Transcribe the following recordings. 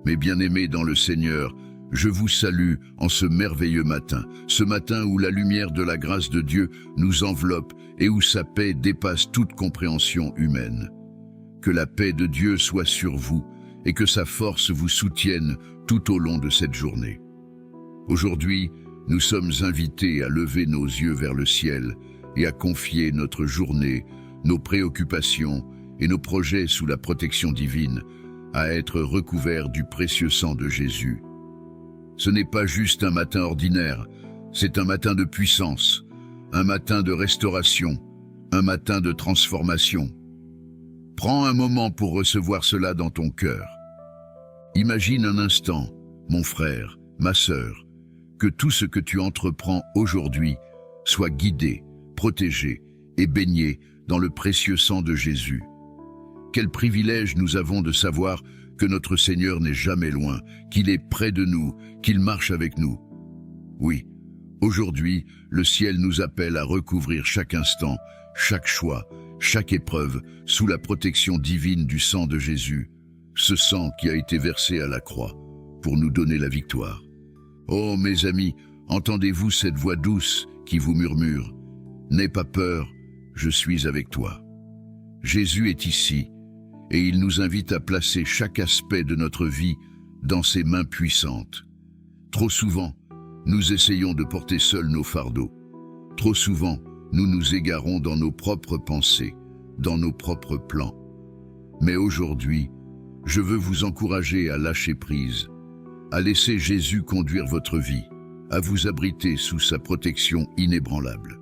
Mes bien-aimés dans le Seigneur, je vous salue en ce merveilleux matin, ce matin où la lumière de la grâce de Dieu nous enveloppe et où sa paix dépasse toute compréhension humaine. Que la paix de Dieu soit sur vous et que sa force vous soutienne tout au long de cette journée. Aujourd'hui, nous sommes invités à lever nos yeux vers le ciel et à confier notre journée, nos préoccupations et nos projets sous la protection divine, à être recouverts du précieux sang de Jésus. Ce n'est pas juste un matin ordinaire, c'est un matin de puissance, un matin de restauration, un matin de transformation. Prends un moment pour recevoir cela dans ton cœur. Imagine un instant, mon frère, ma sœur, que tout ce que tu entreprends aujourd'hui soit guidé, protégé et baigné dans le précieux sang de Jésus. Quel privilège nous avons de savoir que notre Seigneur n'est jamais loin, qu'il est près de nous, qu'il marche avec nous. Oui, aujourd'hui, le ciel nous appelle à recouvrir chaque instant, chaque choix, chaque épreuve, sous la protection divine du sang de Jésus, ce sang qui a été versé à la croix pour nous donner la victoire. Oh mes amis, entendez-vous cette voix douce qui vous murmure « N'aie pas peur, je suis avec toi ». Jésus est ici, et il nous invite à placer chaque aspect de notre vie dans ses mains puissantes. Trop souvent, nous essayons de porter seuls nos fardeaux. Trop souvent, nous nous égarons dans nos propres pensées, dans nos propres plans. Mais aujourd'hui, je veux vous encourager à lâcher prise, à laisser Jésus conduire votre vie, à vous abriter sous sa protection inébranlable.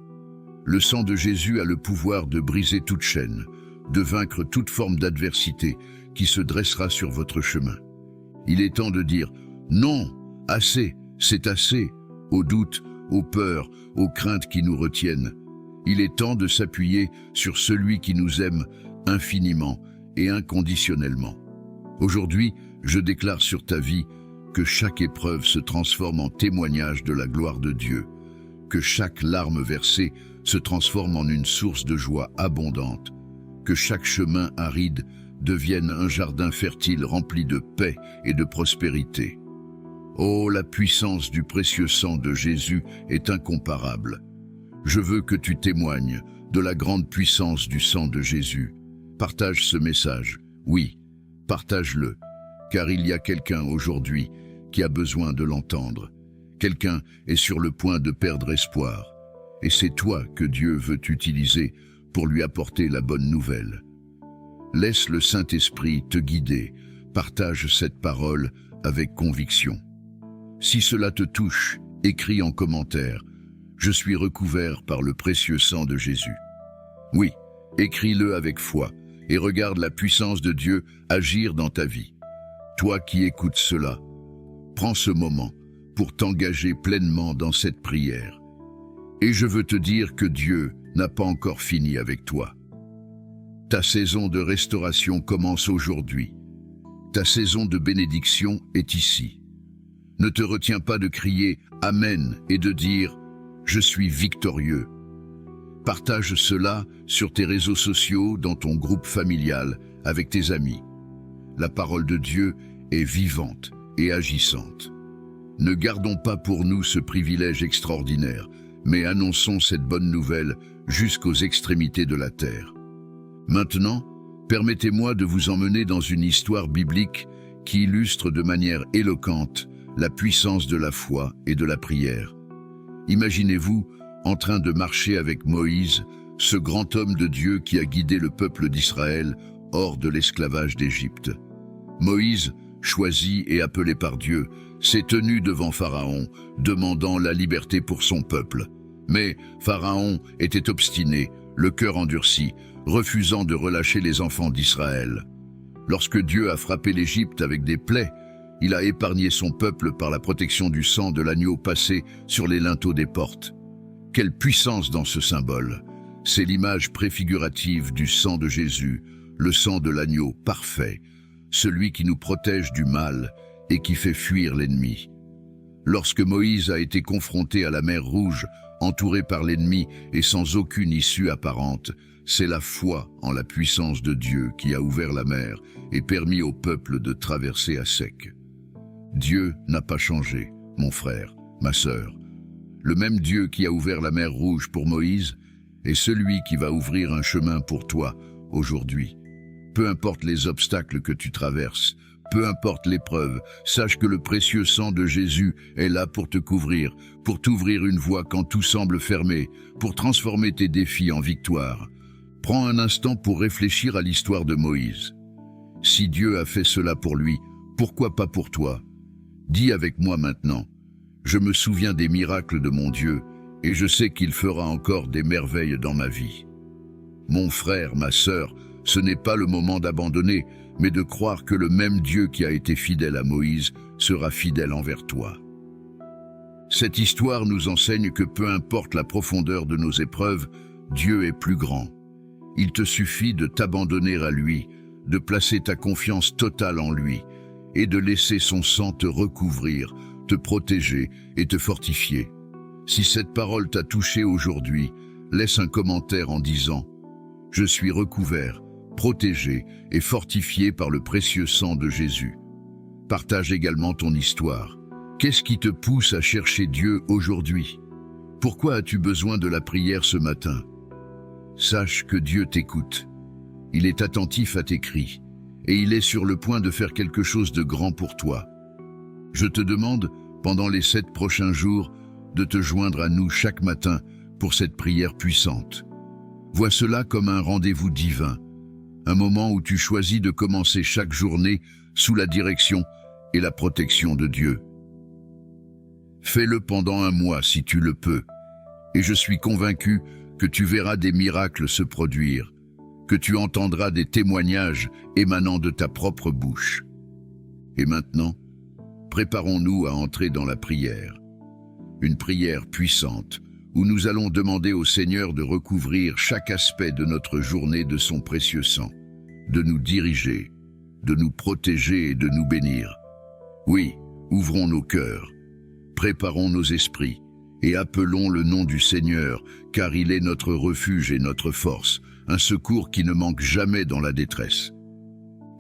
Le sang de Jésus a le pouvoir de briser toute chaîne, de vaincre toute forme d'adversité qui se dressera sur votre chemin. Il est temps de dire « Non, assez, c'est assez » aux doutes, aux peurs, aux craintes qui nous retiennent. Il est temps de s'appuyer sur celui qui nous aime infiniment et inconditionnellement. Aujourd'hui, je déclare sur ta vie que chaque épreuve se transforme en témoignage de la gloire de Dieu, que chaque larme versée se transforme en une source de joie abondante, que chaque chemin aride devienne un jardin fertile rempli de paix et de prospérité. Oh, la puissance du précieux sang de Jésus est incomparable. Je veux que tu témoignes de la grande puissance du sang de Jésus. Partage ce message, oui, partage-le, car il y a quelqu'un aujourd'hui qui a besoin de l'entendre. Quelqu'un est sur le point de perdre espoir, et c'est toi que Dieu veut utiliser pour lui apporter la bonne nouvelle. Laisse le Saint-Esprit te guider, partage cette parole avec conviction. Si cela te touche, écris en commentaire « Je suis recouvert par le précieux sang de Jésus ». Oui, écris-le avec foi et regarde la puissance de Dieu agir dans ta vie. Toi qui écoutes cela, prends ce moment pour t'engager pleinement dans cette prière. Et je veux te dire que Dieu n'a pas encore fini avec toi. Ta saison de restauration commence aujourd'hui. Ta saison de bénédiction est ici. Ne te retiens pas de crier « Amen » et de dire « Je suis victorieux ». Partage cela sur tes réseaux sociaux, dans ton groupe familial, avec tes amis. La parole de Dieu est vivante et agissante. Ne gardons pas pour nous ce privilège extraordinaire, mais annonçons cette bonne nouvelle jusqu'aux extrémités de la terre. Maintenant, permettez-moi de vous emmener dans une histoire biblique qui illustre de manière éloquente la puissance de la foi et de la prière. Imaginez-vous en train de marcher avec Moïse, ce grand homme de Dieu qui a guidé le peuple d'Israël hors de l'esclavage d'Égypte. Moïse, choisi et appelé par Dieu, s'est tenu devant Pharaon, demandant la liberté pour son peuple. Mais Pharaon était obstiné, le cœur endurci, refusant de relâcher les enfants d'Israël. Lorsque Dieu a frappé l'Égypte avec des plaies, il a épargné son peuple par la protection du sang de l'agneau passé sur les linteaux des portes. Quelle puissance dans ce symbole! C'est l'image préfigurative du sang de Jésus, le sang de l'agneau parfait, celui qui nous protège du mal et qui fait fuir l'ennemi. Lorsque Moïse a été confronté à la mer Rouge, entouré par l'ennemi et sans aucune issue apparente, c'est la foi en la puissance de Dieu qui a ouvert la mer et permis au peuple de traverser à sec. Dieu n'a pas changé, mon frère, ma sœur. Le même Dieu qui a ouvert la mer Rouge pour Moïse est celui qui va ouvrir un chemin pour toi aujourd'hui. Peu importe les obstacles que tu traverses, peu importe l'épreuve, sache que le précieux sang de Jésus est là pour te couvrir, pour t'ouvrir une voie quand tout semble fermé, pour transformer tes défis en victoire. Prends un instant pour réfléchir à l'histoire de Moïse. Si Dieu a fait cela pour lui, pourquoi pas pour toi? Dis avec moi maintenant, je me souviens des miracles de mon Dieu et je sais qu'il fera encore des merveilles dans ma vie. Mon frère, ma sœur, ce n'est pas le moment d'abandonner, mais de croire que le même Dieu qui a été fidèle à Moïse sera fidèle envers toi. Cette histoire nous enseigne que peu importe la profondeur de nos épreuves, Dieu est plus grand. Il te suffit de t'abandonner à lui, de placer ta confiance totale en lui et de laisser son sang te recouvrir, te protéger et te fortifier. Si cette parole t'a touché aujourd'hui, laisse un commentaire en disant « Je suis recouvert, protégé et fortifié par le précieux sang de Jésus ». Partage également ton histoire. Qu'est-ce qui te pousse à chercher Dieu aujourd'hui? Pourquoi as-tu besoin de la prière ce matin? Sache que Dieu t'écoute. Il est attentif à tes cris et il est sur le point de faire quelque chose de grand pour toi. Je te demande, pendant les 7 prochains jours, de te joindre à nous chaque matin pour cette prière puissante. Vois cela comme un rendez-vous divin, un moment où tu choisis de commencer chaque journée sous la direction et la protection de Dieu. Fais-le pendant un mois si tu le peux, et je suis convaincu que tu verras des miracles se produire, que tu entendras des témoignages émanant de ta propre bouche. Et maintenant, préparons-nous à entrer dans la prière. Une prière puissante, où nous allons demander au Seigneur de recouvrir chaque aspect de notre journée de son précieux sang, de nous diriger, de nous protéger et de nous bénir. Oui, ouvrons nos cœurs, préparons nos esprits et appelons le nom du Seigneur, car il est notre refuge et notre force, un secours qui ne manque jamais dans la détresse.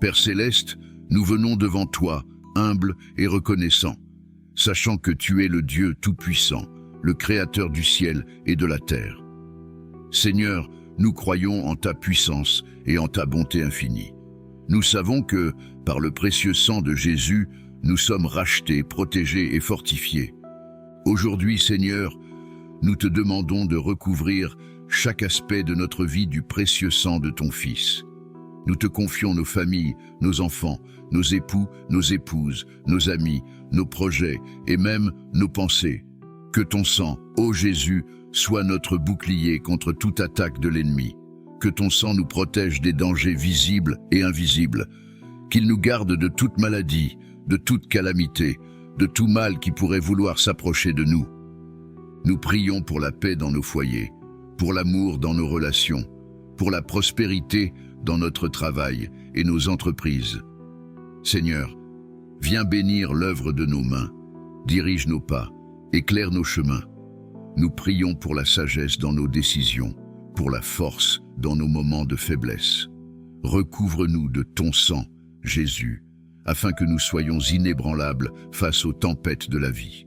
Père céleste, nous venons devant toi, humbles et reconnaissants, sachant que tu es le Dieu tout-puissant, le Créateur du ciel et de la terre. Seigneur, nous croyons en ta puissance et en ta bonté infinie. Nous savons que, par le précieux sang de Jésus, nous sommes rachetés, protégés et fortifiés. Aujourd'hui, Seigneur, nous te demandons de recouvrir chaque aspect de notre vie du précieux sang de ton Fils. Nous te confions nos familles, nos enfants, nos époux, nos épouses, nos amis, nos projets et même nos pensées. Que ton sang, ô Jésus, soit notre bouclier contre toute attaque de l'ennemi. Que ton sang nous protège des dangers visibles et invisibles. Qu'il nous garde de toute maladie, de toute calamité, de tout mal qui pourrait vouloir s'approcher de nous. Nous prions pour la paix dans nos foyers, pour l'amour dans nos relations, pour la prospérité dans notre travail et nos entreprises. Seigneur, viens bénir l'œuvre de nos mains, dirige nos pas, éclaire nos chemins. Nous prions pour la sagesse dans nos décisions, pour la force dans nos moments de faiblesse. Recouvre-nous de ton sang, Jésus, afin que nous soyons inébranlables face aux tempêtes de la vie.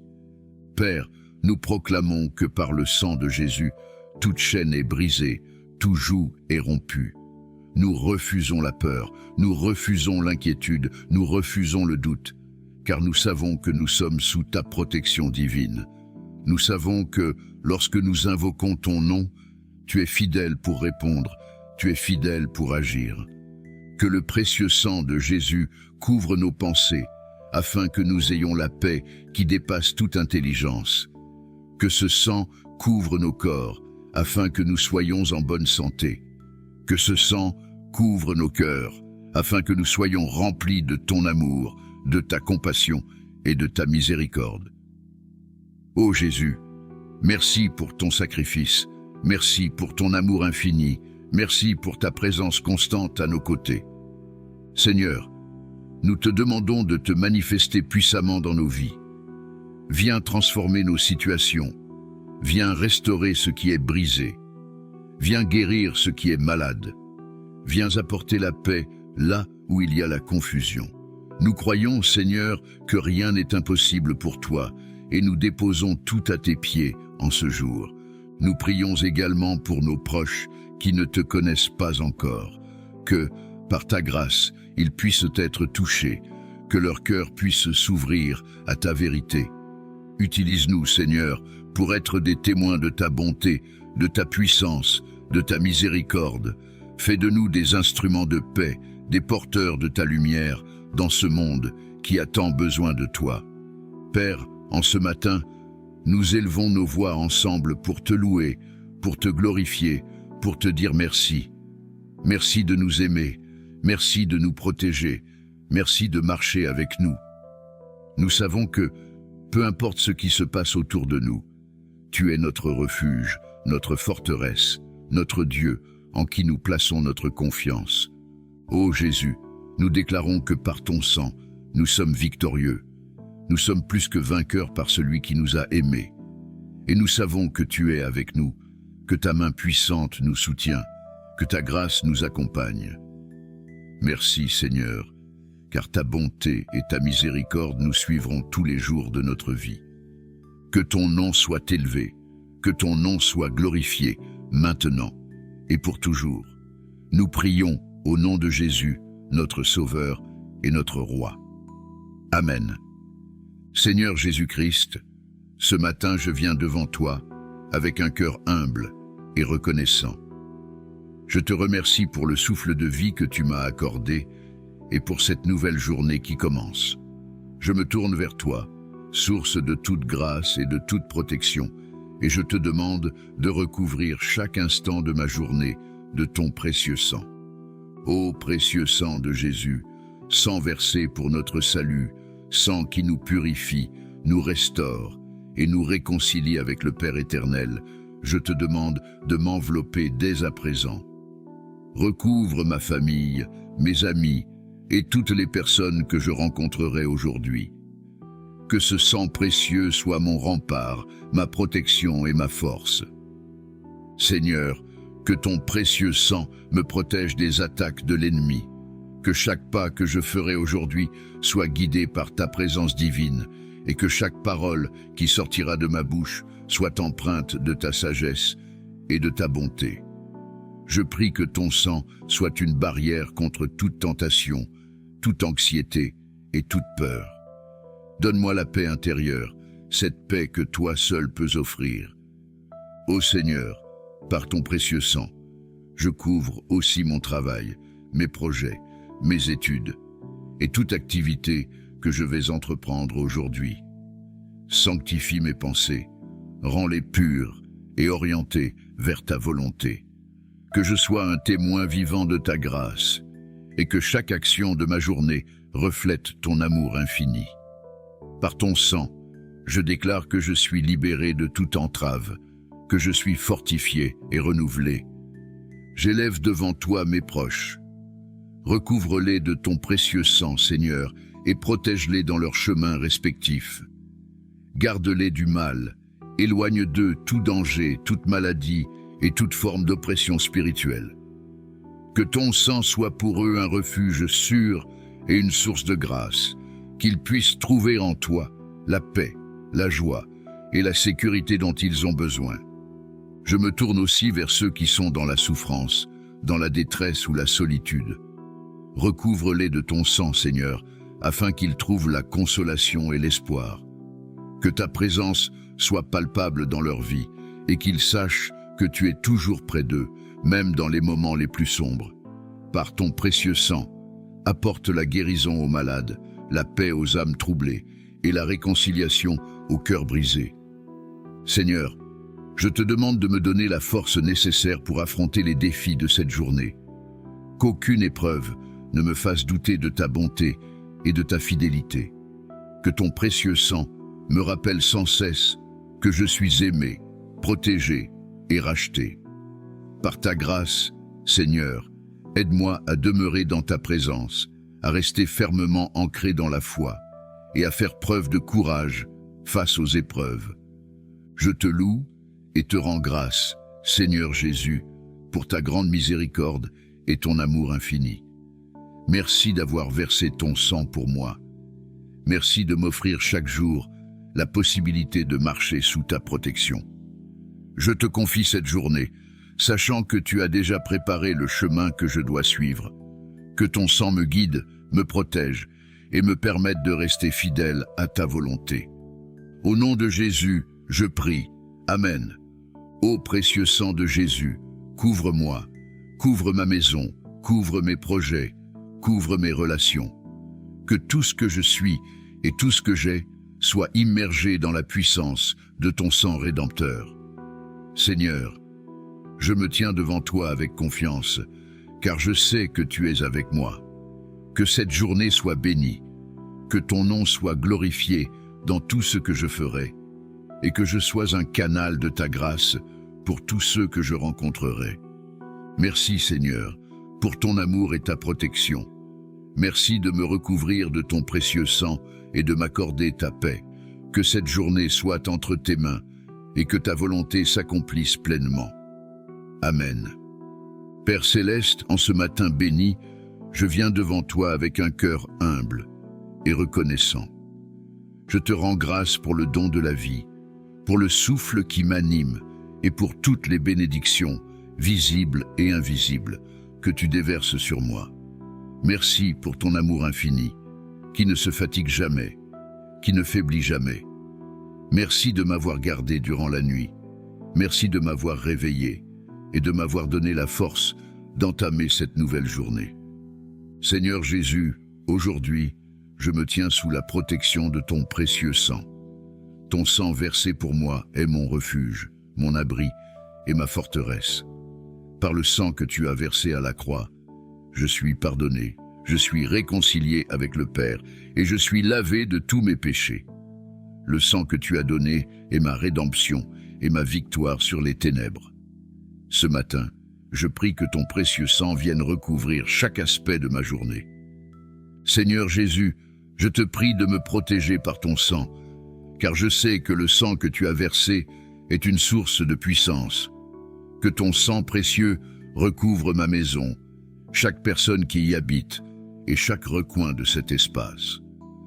Père, nous proclamons que par le sang de Jésus, toute chaîne est brisée, tout joug est rompu. Nous refusons la peur, nous refusons l'inquiétude, nous refusons le doute, car nous savons que nous sommes sous ta protection divine. Nous savons que, lorsque nous invoquons ton nom, tu es fidèle pour répondre, tu es fidèle pour agir. Que le précieux sang de Jésus couvre nos pensées, afin que nous ayons la paix qui dépasse toute intelligence. Que ce sang couvre nos corps, afin que nous soyons en bonne santé. Que ce sang couvre nos cœurs, afin que nous soyons remplis de ton amour, de ta compassion et de ta miséricorde. Ô Jésus, merci pour ton sacrifice, merci pour ton amour infini, merci pour ta présence constante à nos côtés. Seigneur, nous te demandons de te manifester puissamment dans nos vies. Viens transformer nos situations, viens restaurer ce qui est brisé, viens guérir ce qui est malade, viens apporter la paix là où il y a la confusion. Nous croyons, Seigneur, que rien n'est impossible pour toi, et nous déposons tout à tes pieds en ce jour. Nous prions également pour nos proches qui ne te connaissent pas encore, que, par ta grâce, ils puissent être touchés, que leur cœur puisse s'ouvrir à ta vérité. Utilise-nous, Seigneur, pour être des témoins de ta bonté, de ta puissance, de ta miséricorde. Fais de nous des instruments de paix, des porteurs de ta lumière dans ce monde qui a tant besoin de toi. Père, en ce matin, nous élevons nos voix ensemble pour te louer, pour te glorifier, pour te dire merci. Merci de nous aimer, merci de nous protéger, merci de marcher avec nous. Nous savons que, peu importe ce qui se passe autour de nous, tu es notre refuge, notre forteresse, notre Dieu, en qui nous plaçons notre confiance. Ô Jésus, nous déclarons que par ton sang, nous sommes victorieux. Nous sommes plus que vainqueurs par celui qui nous a aimés. Et nous savons que tu es avec nous, que ta main puissante nous soutient, que ta grâce nous accompagne. Merci Seigneur, car ta bonté et ta miséricorde nous suivront tous les jours de notre vie. Que ton nom soit élevé, que ton nom soit glorifié, maintenant et pour toujours. Nous prions au nom de Jésus, notre Sauveur et notre Roi. Amen. Seigneur Jésus-Christ, ce matin je viens devant toi avec un cœur humble et reconnaissant. Je te remercie pour le souffle de vie que tu m'as accordé et pour cette nouvelle journée qui commence. Je me tourne vers toi, source de toute grâce et de toute protection, et je te demande de recouvrir chaque instant de ma journée de ton précieux sang. Ô précieux sang de Jésus, sang versé pour notre salut, sang qui nous purifie, nous restaure et nous réconcilie avec le Père éternel, je te demande de m'envelopper dès à présent. Recouvre ma famille, mes amis et toutes les personnes que je rencontrerai aujourd'hui. Que ce sang précieux soit mon rempart, ma protection et ma force. Seigneur, que ton précieux sang me protège des attaques de l'ennemi. Que chaque pas que je ferai aujourd'hui soit guidé par ta présence divine et que chaque parole qui sortira de ma bouche soit empreinte de ta sagesse et de ta bonté. Je prie que ton sang soit une barrière contre toute tentation, toute anxiété et toute peur. Donne-moi la paix intérieure, cette paix que toi seul peux offrir. Ô Seigneur, par ton précieux sang, je couvre aussi mon travail, mes projets, mes études et toute activité que je vais entreprendre aujourd'hui. Sanctifie mes pensées, rends-les pures et orientées vers ta volonté. Que je sois un témoin vivant de ta grâce et que chaque action de ma journée reflète ton amour infini. Par ton sang, je déclare que je suis libéré de toute entrave, que je suis fortifié et renouvelé. J'élève devant toi mes proches. Recouvre-les de ton précieux sang, Seigneur, et protège-les dans leurs chemins respectifs. Garde-les du mal, éloigne d'eux tout danger, toute maladie et toute forme d'oppression spirituelle. Que ton sang soit pour eux un refuge sûr et une source de grâce, qu'ils puissent trouver en toi la paix, la joie et la sécurité dont ils ont besoin. Je me tourne aussi vers ceux qui sont dans la souffrance, dans la détresse ou la solitude. Recouvre-les de ton sang, Seigneur, afin qu'ils trouvent la consolation et l'espoir. Que ta présence soit palpable dans leur vie et qu'ils sachent que tu es toujours près d'eux, même dans les moments les plus sombres. Par ton précieux sang, apporte la guérison aux malades, la paix aux âmes troublées et la réconciliation aux cœurs brisés. Seigneur, je te demande de me donner la force nécessaire pour affronter les défis de cette journée. Qu'aucune épreuve ne me fasse douter de ta bonté et de ta fidélité. Que ton précieux sang me rappelle sans cesse que je suis aimé, protégé et racheté. Par ta grâce, Seigneur, aide-moi à demeurer dans ta présence, à rester fermement ancré dans la foi et à faire preuve de courage face aux épreuves. Je te loue et te rends grâce, Seigneur Jésus, pour ta grande miséricorde et ton amour infini. Merci d'avoir versé ton sang pour moi. Merci de m'offrir chaque jour la possibilité de marcher sous ta protection. Je te confie cette journée, sachant que tu as déjà préparé le chemin que je dois suivre. Que ton sang me guide, me protège et me permette de rester fidèle à ta volonté. Au nom de Jésus, je prie. Amen. Ô précieux sang de Jésus, couvre-moi, couvre ma maison, couvre mes projets, couvre mes relations. Que tout ce que je suis et tout ce que j'ai soit immergé dans la puissance de ton sang rédempteur. Seigneur, je me tiens devant toi avec confiance, car je sais que tu es avec moi. Que cette journée soit bénie, que ton nom soit glorifié dans tout ce que je ferai, et que je sois un canal de ta grâce pour tous ceux que je rencontrerai. Merci Seigneur, pour ton amour et ta protection. Merci de me recouvrir de ton précieux sang et de m'accorder ta paix. Que cette journée soit entre tes mains et que ta volonté s'accomplisse pleinement. Amen. Père céleste, en ce matin béni, je viens devant toi avec un cœur humble et reconnaissant. Je te rends grâce pour le don de la vie, pour le souffle qui m'anime et pour toutes les bénédictions, visibles et invisibles, que tu déverses sur moi. Merci pour ton amour infini, qui ne se fatigue jamais, qui ne faiblit jamais. Merci de m'avoir gardé durant la nuit. Merci de m'avoir réveillé et de m'avoir donné la force d'entamer cette nouvelle journée. Seigneur Jésus, aujourd'hui, je me tiens sous la protection de ton précieux sang. Ton sang versé pour moi est mon refuge, mon abri et ma forteresse. Par le sang que tu as versé à la croix, je suis pardonné, je suis réconcilié avec le Père et je suis lavé de tous mes péchés. Le sang que tu as donné est ma rédemption et ma victoire sur les ténèbres. Ce matin, je prie que ton précieux sang vienne recouvrir chaque aspect de ma journée. Seigneur Jésus, je te prie de me protéger par ton sang, car je sais que le sang que tu as versé est une source de puissance. Que ton sang précieux recouvre ma maison, chaque personne qui y habite et chaque recoin de cet espace.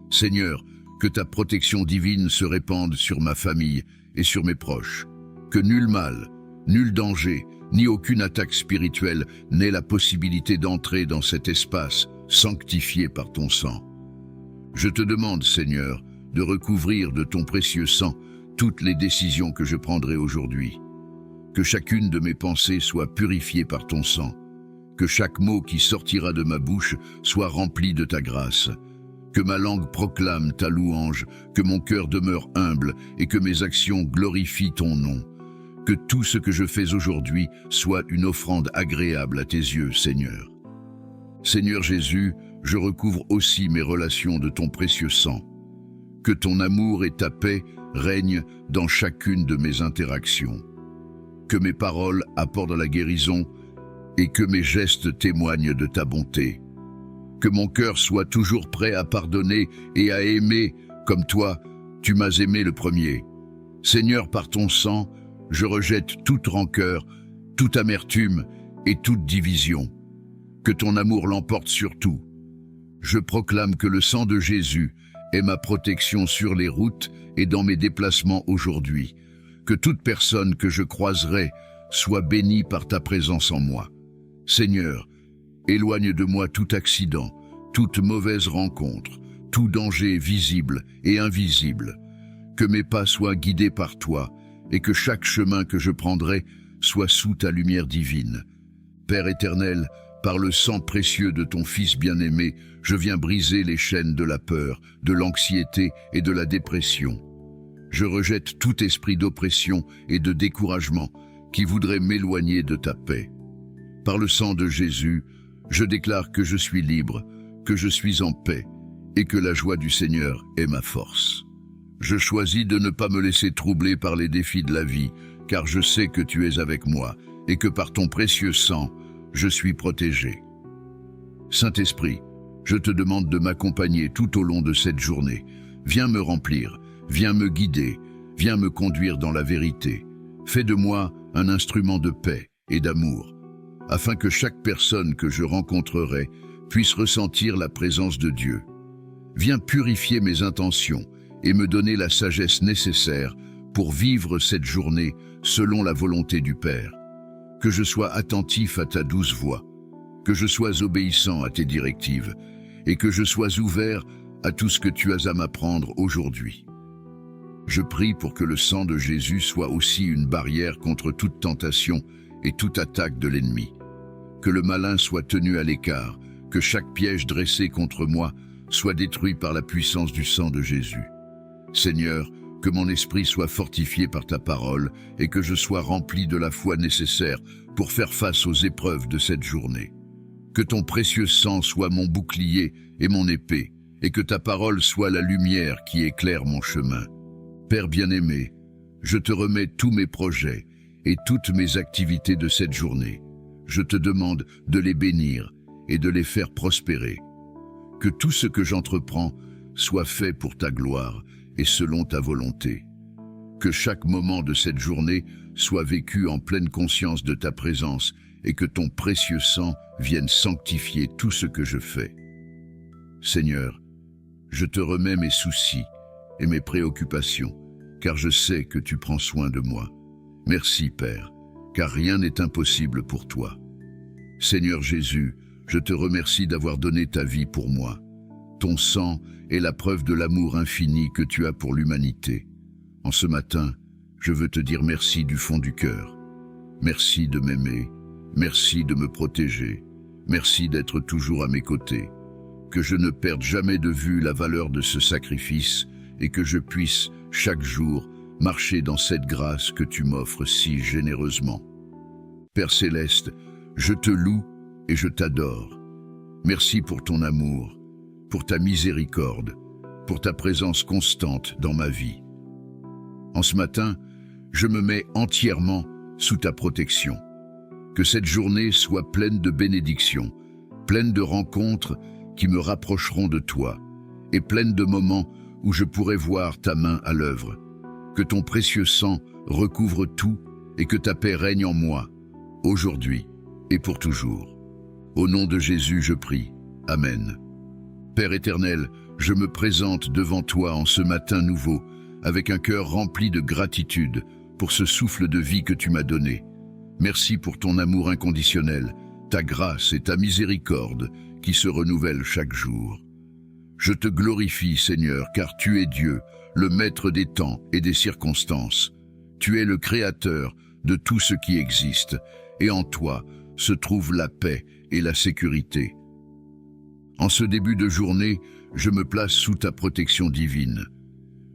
Seigneur, que ta protection divine se répande sur ma famille et sur mes proches. Que nul mal, nul danger, ni aucune attaque spirituelle n'ait la possibilité d'entrer dans cet espace sanctifié par ton sang. Je te demande, Seigneur, de recouvrir de ton précieux sang toutes les décisions que je prendrai aujourd'hui. Que chacune de mes pensées soit purifiée par ton sang. Que chaque mot qui sortira de ma bouche soit rempli de ta grâce. Que ma langue proclame ta louange, que mon cœur demeure humble et que mes actions glorifient ton nom. Que tout ce que je fais aujourd'hui soit une offrande agréable à tes yeux, Seigneur. Seigneur Jésus, je recouvre aussi mes relations de ton précieux sang. Que ton amour et ta paix règnent dans chacune de mes interactions. Que mes paroles apportent la guérison et que mes gestes témoignent de ta bonté. Que mon cœur soit toujours prêt à pardonner et à aimer comme toi, tu m'as aimé le premier. Seigneur, par ton sang, je rejette toute rancœur, toute amertume et toute division. Que ton amour l'emporte sur tout. Je proclame que le sang de Jésus est ma protection sur les routes et dans mes déplacements aujourd'hui. Que toute personne que je croiserai soit bénie par ta présence en moi. Seigneur, éloigne de moi tout accident, toute mauvaise rencontre, tout danger visible et invisible. Que mes pas soient guidés par toi et que chaque chemin que je prendrai soit sous ta lumière divine. Père éternel, par le sang précieux de ton Fils bien-aimé, je viens briser les chaînes de la peur, de l'anxiété et de la dépression. Je rejette tout esprit d'oppression et de découragement qui voudrait m'éloigner de ta paix. Par le sang de Jésus, je déclare que je suis libre, que je suis en paix et que la joie du Seigneur est ma force. Je choisis de ne pas me laisser troubler par les défis de la vie, car je sais que tu es avec moi et que par ton précieux sang, je suis protégé. Saint-Esprit, je te demande de m'accompagner tout au long de cette journée. Viens me remplir, viens me guider, viens me conduire dans la vérité. Fais de moi un instrument de paix et d'amour, afin que chaque personne que je rencontrerai puisse ressentir la présence de Dieu. Viens purifier mes intentions et me donner la sagesse nécessaire pour vivre cette journée selon la volonté du Père. Que je sois attentif à ta douce voix, que je sois obéissant à tes directives et que je sois ouvert à tout ce que tu as à m'apprendre aujourd'hui. Je prie pour que le sang de Jésus soit aussi une barrière contre toute tentation et toute attaque de l'ennemi. Que le malin soit tenu à l'écart, que chaque piège dressé contre moi soit détruit par la puissance du sang de Jésus. Seigneur, que mon esprit soit fortifié par ta parole et que je sois rempli de la foi nécessaire pour faire face aux épreuves de cette journée. Que ton précieux sang soit mon bouclier et mon épée, et que ta parole soit la lumière qui éclaire mon chemin. Père bien-aimé, je te remets tous mes projets et toutes mes activités de cette journée. Je te demande de les bénir et de les faire prospérer. Que tout ce que j'entreprends soit fait pour ta gloire et selon ta volonté. Que chaque moment de cette journée soit vécu en pleine conscience de ta présence et que ton précieux sang vienne sanctifier tout ce que je fais. Seigneur, je te remets mes soucis et mes préoccupations, car je sais que tu prends soin de moi. Merci, Père, car rien n'est impossible pour toi. Seigneur Jésus, je te remercie d'avoir donné ta vie pour moi. Ton sang est la preuve de l'amour infini que tu as pour l'humanité. En ce matin, je veux te dire merci du fond du cœur. Merci de m'aimer, merci de me protéger, merci d'être toujours à mes côtés. Que je ne perde jamais de vue la valeur de ce sacrifice et que je puisse, chaque jour, marcher dans cette grâce que tu m'offres si généreusement. Père Céleste, je te loue et je t'adore. Merci pour ton amour, pour ta miséricorde, pour ta présence constante dans ma vie. En ce matin, je me mets entièrement sous ta protection. Que cette journée soit pleine de bénédictions, pleine de rencontres qui me rapprocheront de toi, et pleine de moments où je pourrai voir ta main à l'œuvre. Que ton précieux sang recouvre tout et que ta paix règne en moi, aujourd'hui et pour toujours. Au nom de Jésus, je prie. Amen. Père éternel, je me présente devant toi en ce matin nouveau, avec un cœur rempli de gratitude pour ce souffle de vie que tu m'as donné. Merci pour ton amour inconditionnel, ta grâce et ta miséricorde qui se renouvellent chaque jour. Je te glorifie, Seigneur, car tu es Dieu, le maître des temps et des circonstances. Tu es le créateur de tout ce qui existe, et en toi se trouve la paix et la sécurité. En ce début de journée, je me place sous ta protection divine.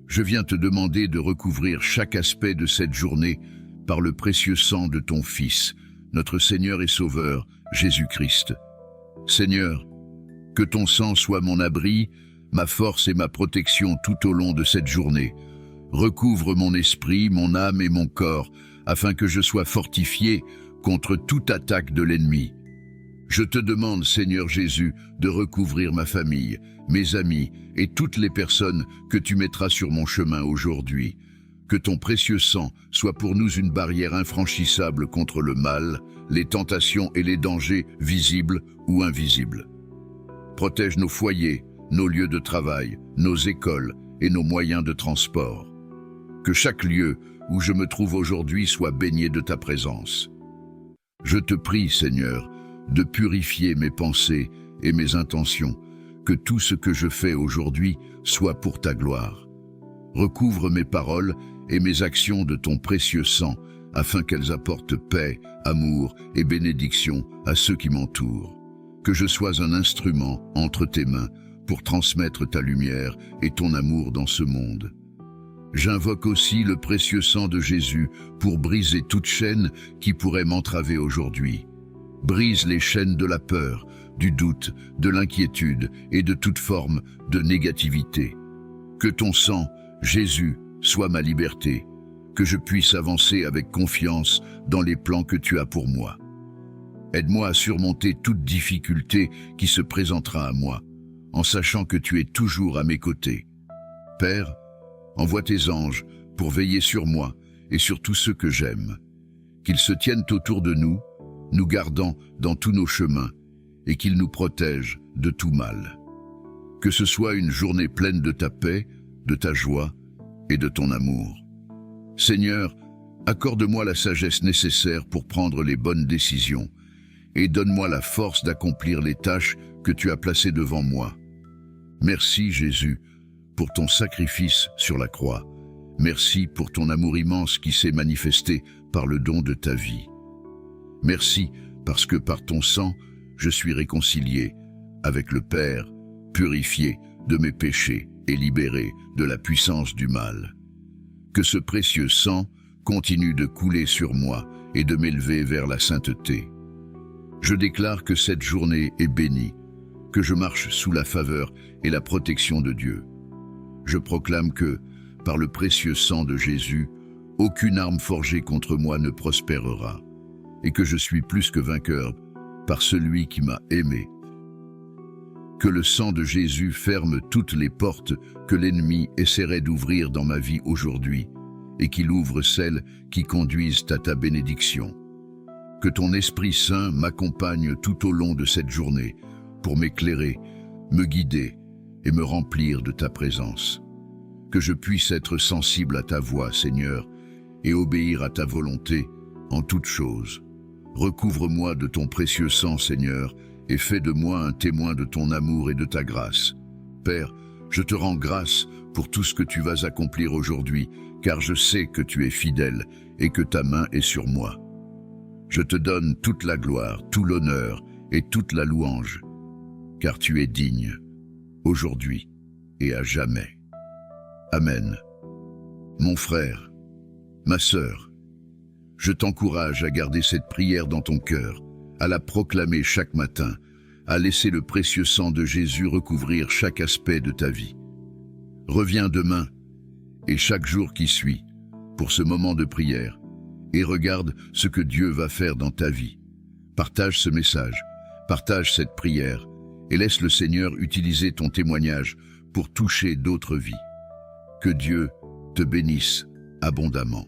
Je viens te demander de recouvrir chaque aspect de cette journée par le précieux sang de ton Fils, notre Seigneur et Sauveur, Jésus-Christ. Seigneur, que ton sang soit mon abri, ma force et ma protection tout au long de cette journée. Recouvre mon esprit, mon âme et mon corps, afin que je sois fortifié contre toute attaque de l'ennemi. Je te demande, Seigneur Jésus, de recouvrir ma famille, mes amis et toutes les personnes que tu mettras sur mon chemin aujourd'hui. Que ton précieux sang soit pour nous une barrière infranchissable contre le mal, les tentations et les dangers visibles ou invisibles. Protège nos foyers, nos lieux de travail, nos écoles et nos moyens de transport. Que chaque lieu où je me trouve aujourd'hui soit baigné de ta présence. Je te prie, Seigneur, de purifier mes pensées et mes intentions, que tout ce que je fais aujourd'hui soit pour ta gloire. Recouvre mes paroles et mes actions de ton précieux sang, afin qu'elles apportent paix, amour et bénédiction à ceux qui m'entourent. Que je sois un instrument entre tes mains pour transmettre ta lumière et ton amour dans ce monde. J'invoque aussi le précieux sang de Jésus pour briser toute chaîne qui pourrait m'entraver aujourd'hui. Brise les chaînes de la peur, du doute, de l'inquiétude et de toute forme de négativité. Que ton sang, Jésus, soit ma liberté, que je puisse avancer avec confiance dans les plans que tu as pour moi. Aide-moi à surmonter toute difficulté qui se présentera à moi, en sachant que tu es toujours à mes côtés. Père, envoie tes anges pour veiller sur moi et sur tous ceux que j'aime. Qu'ils se tiennent autour de nous, nous gardant dans tous nos chemins, et qu'il nous protège de tout mal. Que ce soit une journée pleine de ta paix, de ta joie et de ton amour. Seigneur, accorde-moi la sagesse nécessaire pour prendre les bonnes décisions et donne-moi la force d'accomplir les tâches que tu as placées devant moi. Merci Jésus pour ton sacrifice sur la croix. Merci pour ton amour immense qui s'est manifesté par le don de ta vie. Merci parce que par ton sang, je suis réconcilié avec le Père, purifié de mes péchés et libéré de la puissance du mal. Que ce précieux sang continue de couler sur moi et de m'élever vers la sainteté. Je déclare que cette journée est bénie, que je marche sous la faveur et la protection de Dieu. Je proclame que, par le précieux sang de Jésus, aucune arme forgée contre moi ne prospérera, et que je suis plus que vainqueur par celui qui m'a aimé. Que le sang de Jésus ferme toutes les portes que l'ennemi essaierait d'ouvrir dans ma vie aujourd'hui, et qu'il ouvre celles qui conduisent à ta bénédiction. Que ton Esprit Saint m'accompagne tout au long de cette journée pour m'éclairer, me guider et me remplir de ta présence. Que je puisse être sensible à ta voix, Seigneur, et obéir à ta volonté en toutes choses. Recouvre-moi de ton précieux sang, Seigneur, et fais de moi un témoin de ton amour et de ta grâce. Père, je te rends grâce pour tout ce que tu vas accomplir aujourd'hui, car je sais que tu es fidèle et que ta main est sur moi. Je te donne toute la gloire, tout l'honneur et toute la louange, car tu es digne, aujourd'hui et à jamais. Amen. Mon frère, ma sœur, je t'encourage à garder cette prière dans ton cœur, à la proclamer chaque matin, à laisser le précieux sang de Jésus recouvrir chaque aspect de ta vie. Reviens demain et chaque jour qui suit pour ce moment de prière et regarde ce que Dieu va faire dans ta vie. Partage ce message, partage cette prière et laisse le Seigneur utiliser ton témoignage pour toucher d'autres vies. Que Dieu te bénisse abondamment.